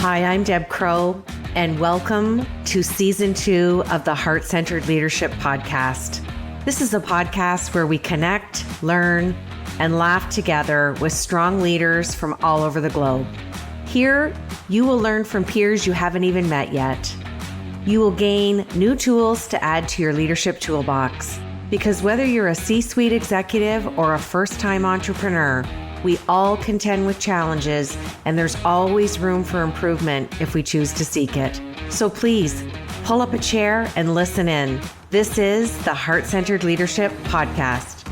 Hi, I'm Deb Crow, and welcome to Season 2 of the Heart-Centered Leadership Podcast. This is a podcast where we connect, learn, and laugh together with strong leaders from all over the globe. Here, you will learn from peers you haven't even met yet. You will gain new tools to add to your leadership toolbox, because whether you're a C-suite executive or a first-time entrepreneur, we all contend with challenges, and there's always room for improvement if we choose to seek it. So please, pull up a chair and listen in. This is the Heart-Centered Leadership Podcast.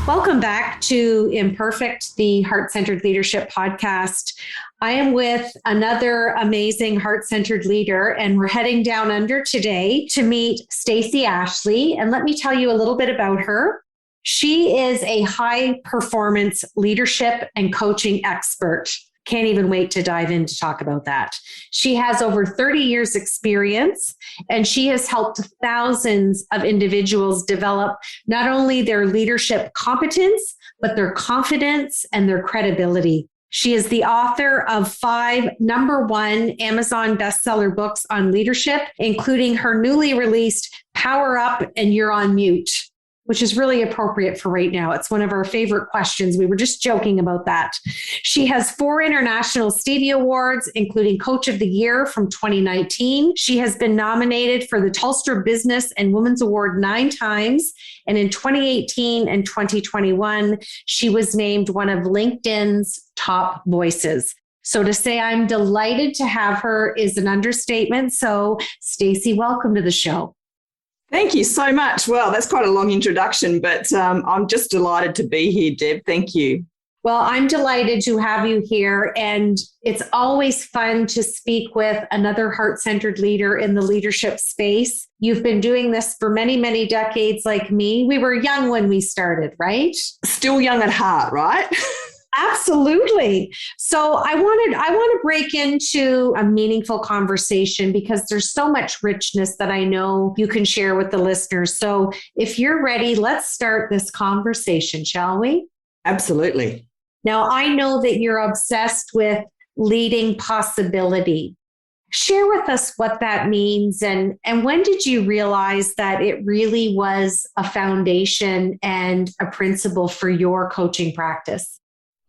Welcome back to Imperfect, the Heart-Centered Leadership Podcast. I am with another amazing heart-centered leader, and we're heading down under today to meet Stacey Ashley. And let me tell you a little bit about her. She is a high-performance leadership and coaching expert. Can't even wait to dive in to talk about that. She has over 30 years experience, and she has helped thousands of individuals develop not only their leadership competence, but their confidence and their credibility. She is the author of 5 #1 Amazon bestseller books on leadership, including her newly released Power Up and You're on Mute, which is really appropriate for right now. It's one of our favorite questions. We were just joking about that. She has 4 international Stevie Awards, including Coach of the Year from 2019. She has been nominated for the Telstra Business and Women's Award 9 times. And in 2018 and 2021, she was named one of LinkedIn's top voices. So to say I'm delighted to have her is an understatement. So Stacey, welcome to the show. Thank you so much. Well, that's quite a long introduction, but I'm just delighted to be here, Deb. Thank you. Well, I'm delighted to have you here. And it's always fun to speak with another heart-centered leader in the leadership space. You've been doing this for many, many decades like me. We were young when we started, right? Still young at heart, right? Absolutely. So I want to break into a meaningful conversation because there's so much richness that I know you can share with the listeners. So if you're ready, let's start this conversation, shall we? Absolutely. Now, I know that you're obsessed with leading possibility. Share with us what that means and when did you realize that it really was a foundation and a principle for your coaching practice?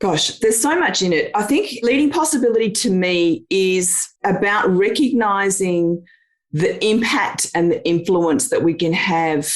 Gosh, there's so much in it. I think leading possibility to me is about recognizing the impact and the influence that we can have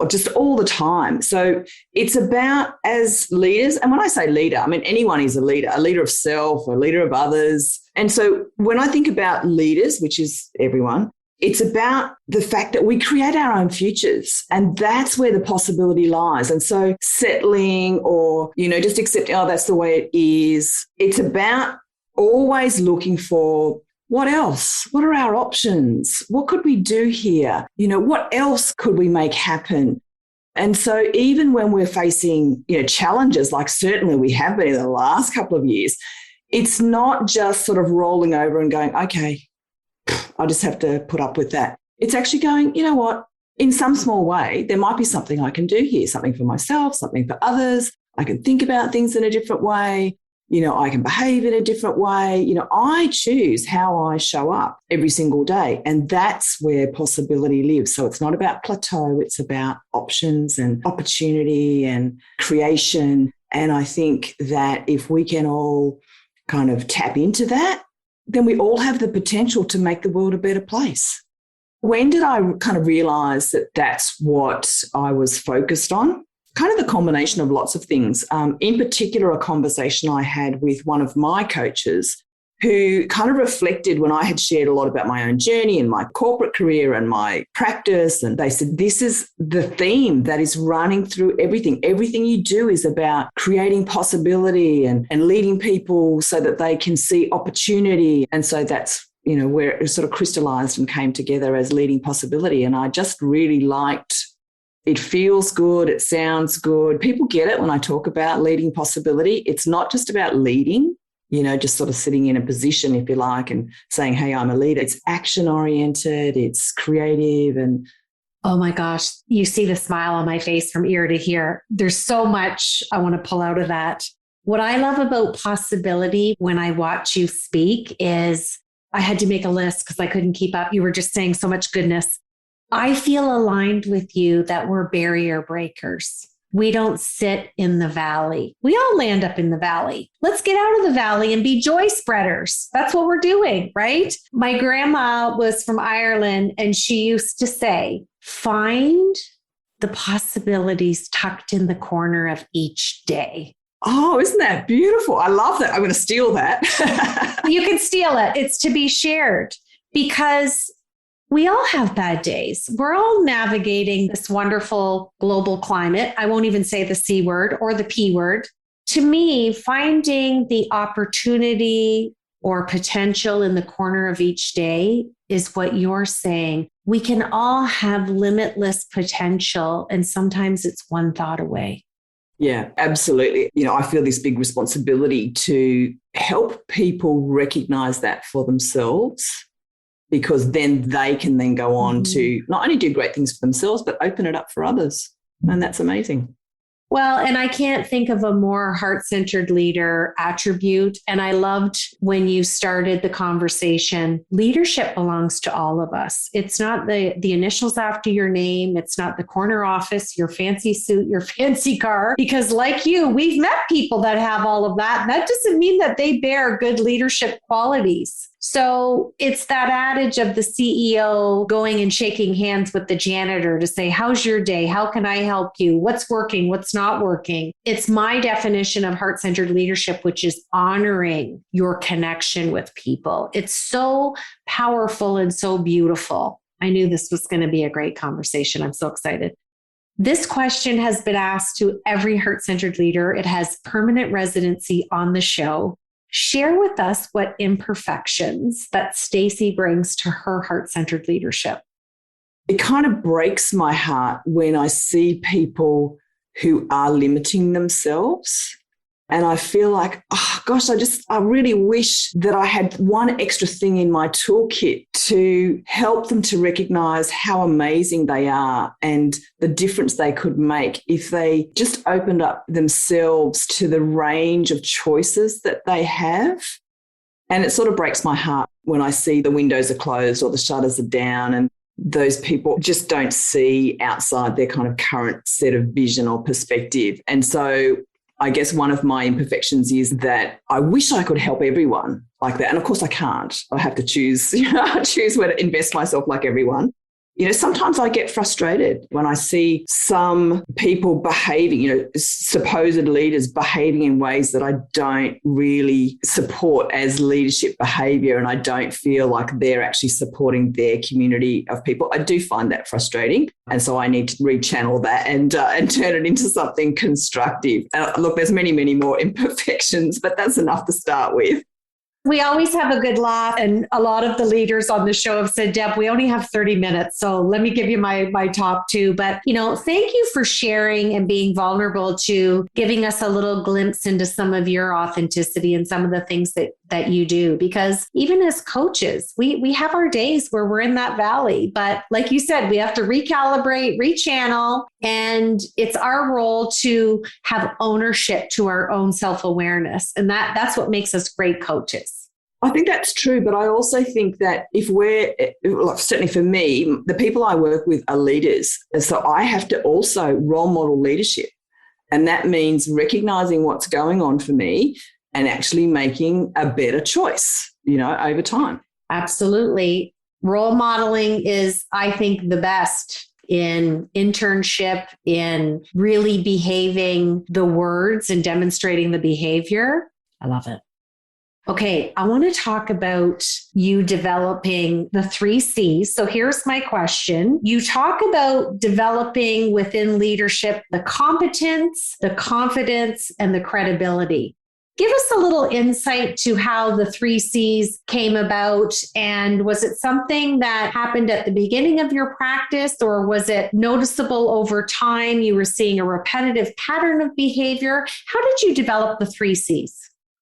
just all the time. So it's about as leaders, and when I say leader, I mean anyone is a leader of self, a leader of others. And so when I think about leaders, which is everyone, it's about the fact that we create our own futures, and that's where the possibility lies. And so settling or, just accepting, oh, that's the way it is. It's about always looking for what else? What are our options? What could we do here? What else could we make happen? And so even when we're facing, challenges, like certainly we have been in the last couple of years, it's not just sort of rolling over and going, okay, I just have to put up with that. It's actually going, you know what? In some small way, there might be something I can do here, something for myself, something for others. I can think about things in a different way. I can behave in a different way. I choose how I show up every single day. And that's where possibility lives. So it's not about plateau. It's about options and opportunity and creation. And I think that if we can all kind of tap into that, then we all have the potential to make the world a better place. When did I kind of realize that that's what I was focused on? Kind of the combination of lots of things. In particular, a conversation I had with one of my coaches who kind of reflected when I had shared a lot about my own journey and my corporate career and my practice. And they said, this is the theme that is running through everything. Everything you do is about creating possibility and leading people so that they can see opportunity. And so that's, where it sort of crystallized and came together as leading possibility. And I just really liked it. Feels good. It sounds good. People get it when I talk about leading possibility. It's not just about leading, just sort of sitting in a position, if you like, and saying, hey, I'm a leader. It's action-oriented, it's creative. And oh my gosh, you see the smile on my face from ear to ear. There's so much I want to pull out of that. What I love about possibility when I watch you speak is I had to make a list because I couldn't keep up. You were just saying so much goodness. I feel aligned with you that we're barrier breakers. We don't sit in the valley. We all land up in the valley. Let's get out of the valley and be joy spreaders. That's what we're doing, right? My grandma was from Ireland and she used to say, find the possibilities tucked in the corner of each day. Oh, isn't that beautiful? I love that. I'm going to steal that. You can steal it. It's to be shared because we all have bad days. We're all navigating this wonderful global climate. I won't even say the C word or the P word. To me, finding the opportunity or potential in the corner of each day is what you're saying. We can all have limitless potential, and sometimes it's one thought away. Yeah, absolutely. I feel this big responsibility to help people recognize that for themselves, because then they can then go on to not only do great things for themselves, but open it up for others. And that's amazing. Well, and I can't think of a more heart-centered leader attribute. And I loved when you started the conversation. Leadership belongs to all of us. It's not the initials after your name. It's not the corner office, your fancy suit, your fancy car. Because like you, we've met people that have all of that. That doesn't mean that they bear good leadership qualities. So it's that adage of the CEO going and shaking hands with the janitor to say, how's your day? How can I help you? What's working? What's not working? It's my definition of heart-centered leadership, which is honoring your connection with people. It's so powerful and so beautiful. I knew this was going to be a great conversation. I'm so excited. This question has been asked to every heart-centered leader. It has permanent residency on the show. Share with us what imperfections that Stacey brings to her heart-centered leadership. It kind of breaks my heart when I see people who are limiting themselves. And I feel like, oh gosh, I really wish that I had one extra thing in my toolkit to help them to recognize how amazing they are and the difference they could make if they just opened up themselves to the range of choices that they have. And it sort of breaks my heart when I see the windows are closed or the shutters are down and those people just don't see outside their kind of current set of vision or perspective. And so I guess one of my imperfections is that I wish I could help everyone like that. And of course I can't. I have to choose where to invest myself like everyone. Sometimes I get frustrated when I see some people behaving, supposed leaders behaving in ways that I don't really support as leadership behavior, and I don't feel like they're actually supporting their community of people. I do find that frustrating. And so I need to rechannel that and turn it into something constructive. Look, there's many, many more imperfections, but that's enough to start with. We always have a good laugh. And a lot of the leaders on the show have said, Deb, we only have 30 minutes. So let me give you my top two. But, thank you for sharing and being vulnerable to giving us a little glimpse into some of your authenticity and some of the things that you do. Because even as coaches, we have our days where we're in that valley. But like you said, we have to recalibrate, rechannel. And it's our role to have ownership to our own self-awareness. And that's what makes us great coaches. I think that's true, but I also think that if certainly for me, the people I work with are leaders. And so I have to also role model leadership. And that means recognizing what's going on for me and actually making a better choice, over time. Absolutely. Role modeling is, I think, the best in internship, in really behaving the words and demonstrating the behavior. I love it. Okay, I want to talk about you developing the 3 C's. So here's my question. You talk about developing within leadership the competence, the confidence, and the credibility. Give us a little insight to how the 3 C's came about. And was it something that happened at the beginning of your practice, or was it noticeable over time? You were seeing a repetitive pattern of behavior. How did you develop the 3 C's?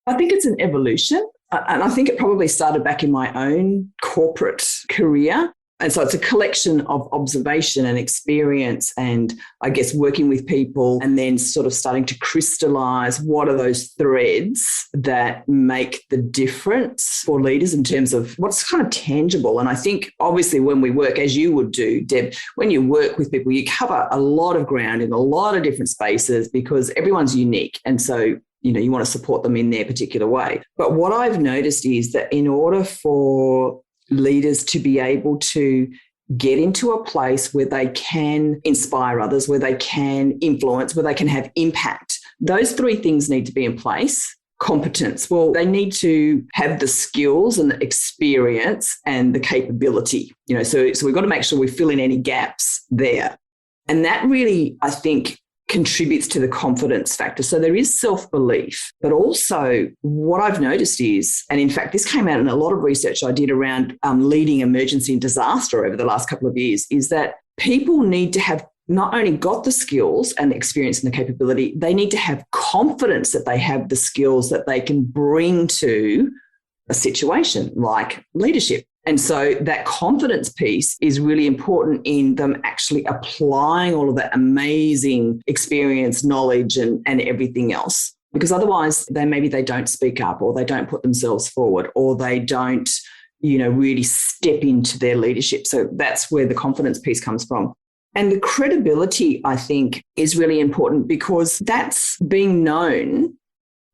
I think it's an evolution. And I think it probably started back in my own corporate career. And so it's a collection of observation and experience and I guess working with people and then sort of starting to crystallize what are those threads that make the difference for leaders in terms of what's kind of tangible. And I think obviously when we work, as you would do, Deb, when you work with people, you cover a lot of ground in a lot of different spaces because everyone's unique. And so you want to support them in their particular way. But what I've noticed is that in order for leaders to be able to get into a place where they can inspire others, where they can influence, where they can have impact, those three things need to be in place. Competence. Well, they need to have the skills and the experience and the capability, so we've got to make sure we fill in any gaps there. And that really, I think, contributes to the confidence factor. So there is self-belief, but also what I've noticed is, and in fact, this came out in a lot of research I did around leading emergency and disaster over the last couple of years, is that people need to have not only got the skills and the experience and the capability, they need to have confidence that they have the skills that they can bring to a situation like leadership. And so that confidence piece is really important in them actually applying all of that amazing experience, knowledge, and everything else. Because otherwise, maybe they don't speak up or they don't put themselves forward or they don't, really step into their leadership. So that's where the confidence piece comes from. And the credibility, I think, is really important because that's being known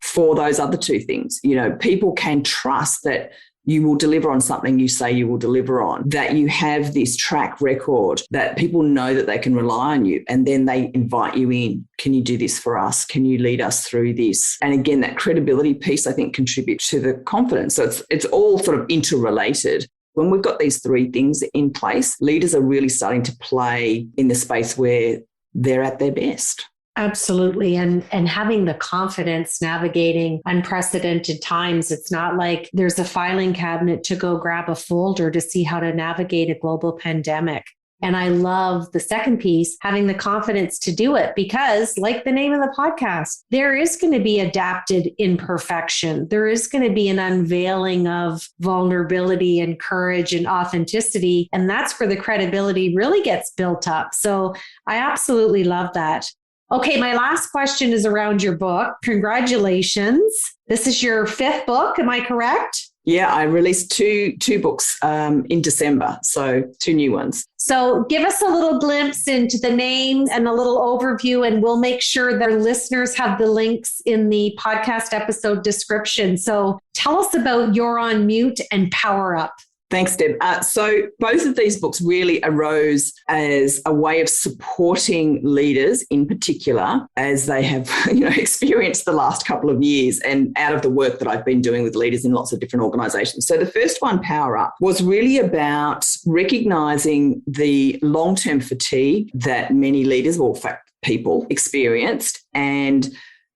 for those other two things. People can trust that you will deliver on something you say you will deliver on, that you have this track record, that people know that they can rely on you, and then they invite you in. Can you do this for us? Can you lead us through this? And again, that credibility piece, I think, contributes to the confidence. So it's all sort of interrelated. When we've got these three things in place, leaders are really starting to play in the space where they're at their best. Absolutely. And having the confidence navigating unprecedented times. It's not like there's a filing cabinet to go grab a folder to see how to navigate a global pandemic. And I love the second piece, having the confidence to do it because, like the name of the podcast, there is going to be adapted imperfection. There is going to be an unveiling of vulnerability and courage and authenticity. And that's where the credibility really gets built up. So I absolutely love that. Okay, my last question is around your book. Congratulations. This is your fifth book. Am I correct? Yeah, I released two books in December, so two new ones. So give us a little glimpse into the names and a little overview, and we'll make sure that our listeners have the links in the podcast episode description. So tell us about You're on Mute and Power Up. Thanks, Deb. So both of these books really arose as a way of supporting leaders in particular as they have, experienced the last couple of years and out of the work that I've been doing with leaders in lots of different organizations. So the first one, Power Up, was really about recognizing the long-term fatigue that many leaders, or in fact, people experienced, and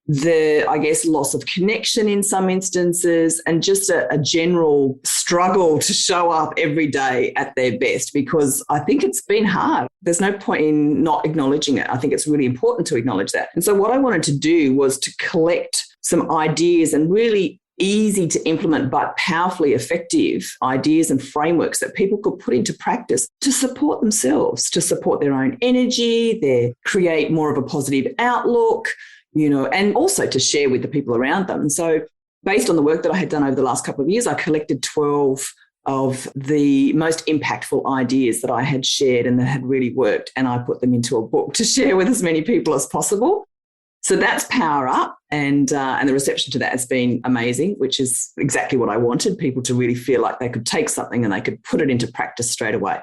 the, loss of connection in some instances, and just a general struggle to show up every day at their best, because I think it's been hard. There's no point in not acknowledging it. I think it's really important to acknowledge that. And so what I wanted to do was to collect some ideas and really easy to implement but powerfully effective ideas and frameworks that people could put into practice to support themselves, to support their own energy, create more of a positive outlook, and also to share with the people around them. And so based on the work that I had done over the last couple of years, I collected 12 of the most impactful ideas that I had shared and that had really worked, and I put them into a book to share with as many people as possible. So that's Power Up, and the reception to that has been amazing, which is exactly what I wanted, people to really feel like they could take something and they could put it into practice straight away.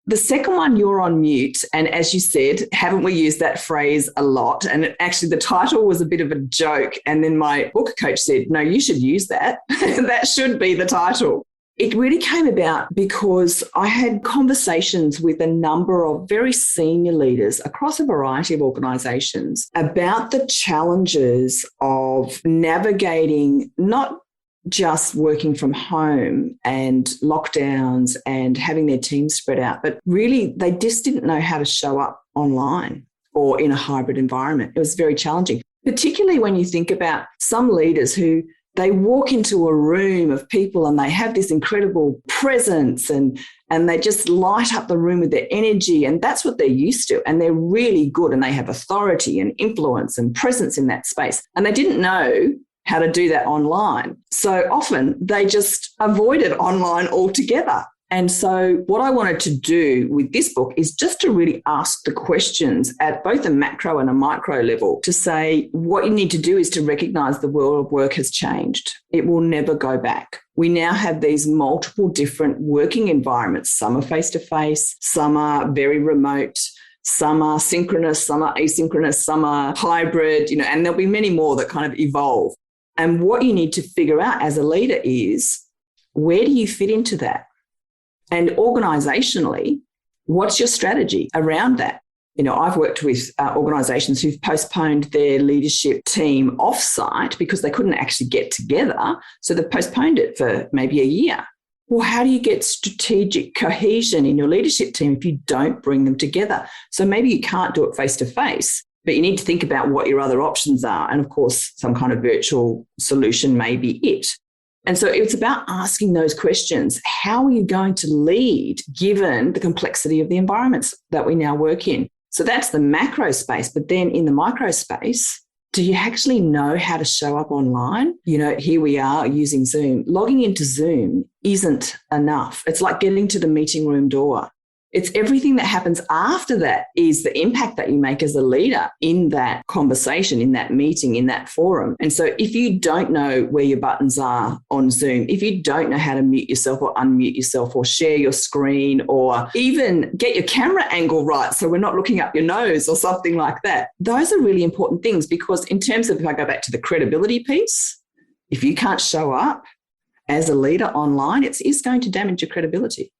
The second one, You're on Mute. And as you said, haven't we used that phrase a lot? And actually the title was a bit of a joke. And then my book coach said, no, you should use that. That should be the title. It really came about because I had conversations with a number of very senior leaders across a variety of organisations about the challenges of navigating not just working from home and lockdowns and having their teams spread out, but really they just didn't know how to show up online or in a hybrid environment. It was very challenging, particularly when you think about some leaders who they walk into a room of people and they have this incredible presence and they just light up the room with their energy. And that's what they're used to. And they're really good and they have authority and influence and presence in that space. And they didn't know how to do that online. So often they just avoided online altogether. And so what I wanted to do with this book is just to really ask the questions at both a macro and a micro level to say what you need to do is to recognize the world of work has changed. It will never go back. We now have these multiple different working environments. Some are face-to-face, some are very remote, some are synchronous, some are asynchronous, some are hybrid, and there'll be many more that kind of evolve. And what you need to figure out as a leader is, where do you fit into that? And organisationally, what's your strategy around that? I've worked with organisations who've postponed their leadership team offsite because they couldn't actually get together. So they've postponed it for maybe a year. Well, how do you get strategic cohesion in your leadership team if you don't bring them together? So maybe you can't do it face to face, but you need to think about what your other options are. And of course, some kind of virtual solution may be it. And so it's about asking those questions. How are you going to lead given the complexity of the environments that we now work in? So that's the macro space. But then in the micro space, do you actually know how to show up online? Here we are using Zoom. Logging into Zoom isn't enough. It's like getting to the meeting room door. It's everything that happens after that is the impact that you make as a leader in that conversation, in that meeting, in that forum. And so if you don't know where your buttons are on Zoom, if you don't know how to mute yourself or unmute yourself or share your screen or even get your camera angle right so we're not looking up your nose or something like that, those are really important things because in terms of, if I go back to the credibility piece, if you can't show up as a leader online, it's going to damage your credibility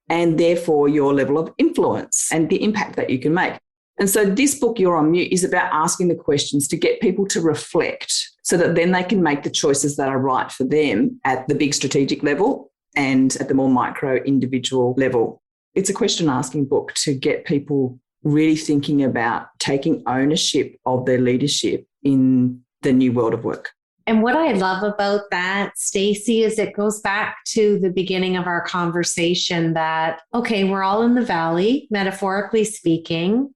and therefore your level of influence and the impact that you can make. And so this book, You're on Mute, is about asking the questions to get people to reflect so that then they can make the choices that are right for them at the big strategic level and at the more micro individual level. It's a question asking book to get people really thinking about taking ownership of their leadership in the new world of work. And what I love about that, Stacey, is it goes back to the beginning of our conversation that, okay, we're all in the valley, metaphorically speaking.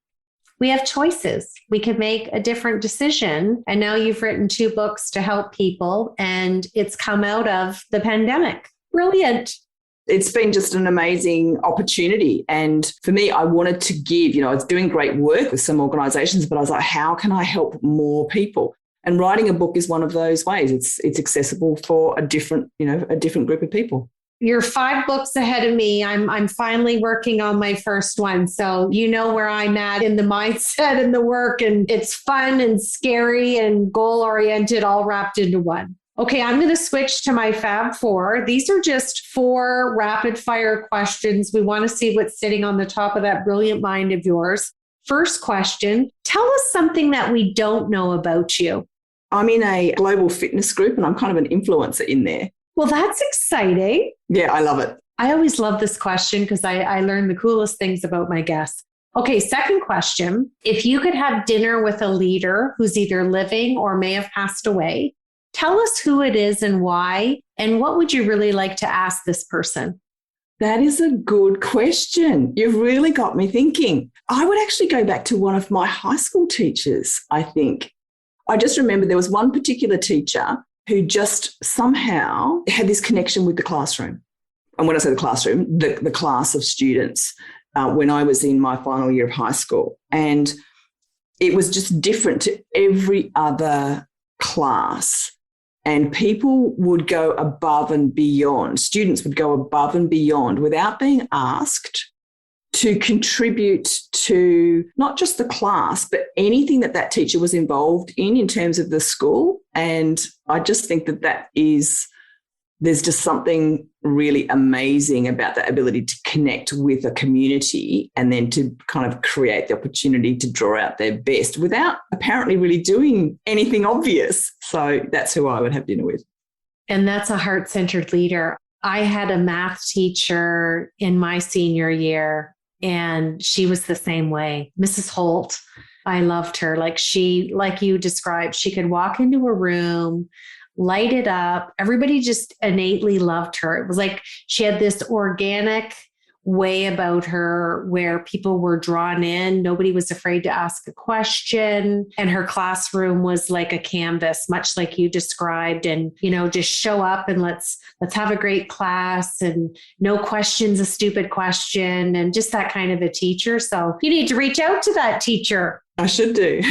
We have choices. We could make a different decision. And now you've written 2 books to help people, and it's come out of the pandemic. Brilliant. It's been just an amazing opportunity. And for me, I wanted to give, I was doing great work with some organizations, but I was like, how can I help more people? And writing a book is one of those ways. It's accessible for a different group of people. You're 5 books ahead of me. I'm finally working on my first one. So you know where I'm at in the mindset and the work, and it's fun and scary and goal-oriented all wrapped into one. Okay, I'm going to switch to my Fab 4. These are just 4 rapid fire questions. We want to see what's sitting on the top of that brilliant mind of yours. First question, tell us something that we don't know about you. I'm in a global fitness group and I'm kind of an influencer in there. Well, that's exciting. Yeah, I love it. I always love this question because I learn the coolest things about my guests. Okay, second question. If you could have dinner with a leader who's either living or may have passed away, tell us who it is and why, and what would you really like to ask this person? That is a good question. You've really got me thinking. I would actually go back to one of my high school teachers, I think. I just remember there was one particular teacher who just somehow had this connection with the classroom. And when I say the classroom, the class of students when I was in my final year of high school. And it was just different to every other class. And people would go above and beyond. Students would go above and beyond without being asked to contribute to not just the class, but anything that teacher was involved in terms of the school. And I just think there's just something really amazing about the ability to connect with a community and then to kind of create the opportunity to draw out their best without apparently really doing anything obvious. So that's who I would have dinner with. And that's a heart-centered leader. I had a math teacher in my senior year, and she was the same way, Mrs. Holt. I loved her. Like you described, she could walk into a room, light it up. Everybody just innately loved her. It was like she had this organic way about her where people were drawn in. Nobody was afraid to ask a question. And her classroom was like a canvas, much like you described. And, just show up and let's have a great class, and no question's a stupid question, and just that kind of a teacher. So you need to reach out to that teacher. I should do.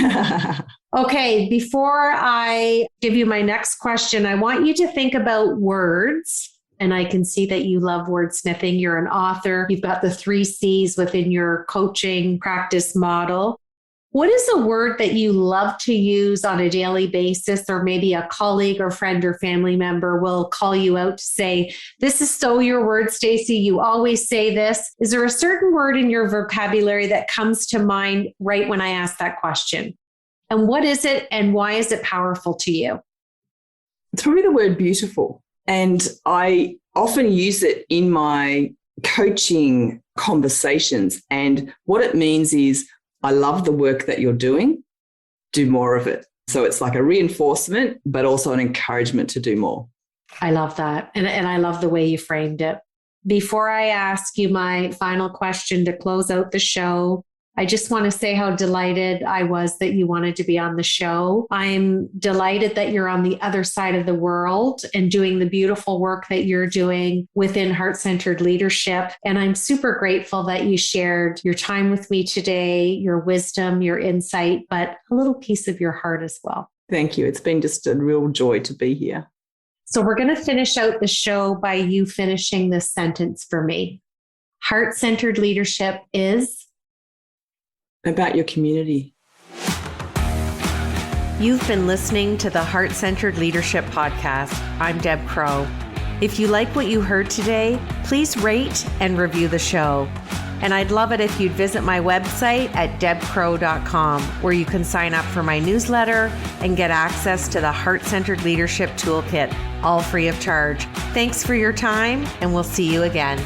Okay, before I give you my next question, I want you to think about words. And I can see that you love wordsmithing. You're an author. You've got the 3 C's within your coaching practice model. What is a word that you love to use on a daily basis, or maybe a colleague or friend or family member will call you out to say, this is so your word, Stacey. You always say this. Is there a certain word in your vocabulary that comes to mind right when I ask that question? And what is it, and why is it powerful to you? It's probably the word beautiful. And I often use it in my coaching conversations. And what it means is, I love the work that you're doing. Do more of it. So it's like a reinforcement, but also an encouragement to do more. I love that. And I love the way you framed it. Before I ask you my final question to close out the show, I just want to say how delighted I was that you wanted to be on the show. I'm delighted that you're on the other side of the world and doing the beautiful work that you're doing within Heart-Centered Leadership. And I'm super grateful that you shared your time with me today, your wisdom, your insight, but a little piece of your heart as well. Thank you. It's been just a real joy to be here. So we're going to finish out the show by you finishing this sentence for me. Heart-centered leadership is about your community. You've been listening to the Heart-Centered Leadership Podcast. I'm Deb Crow. If you like what you heard today, please rate and review the show. And I'd love it if you'd visit my website at debcrow.com, where you can sign up for my newsletter and get access to the Heart-Centered Leadership Toolkit, all free of charge. Thanks for your time, and we'll see you again.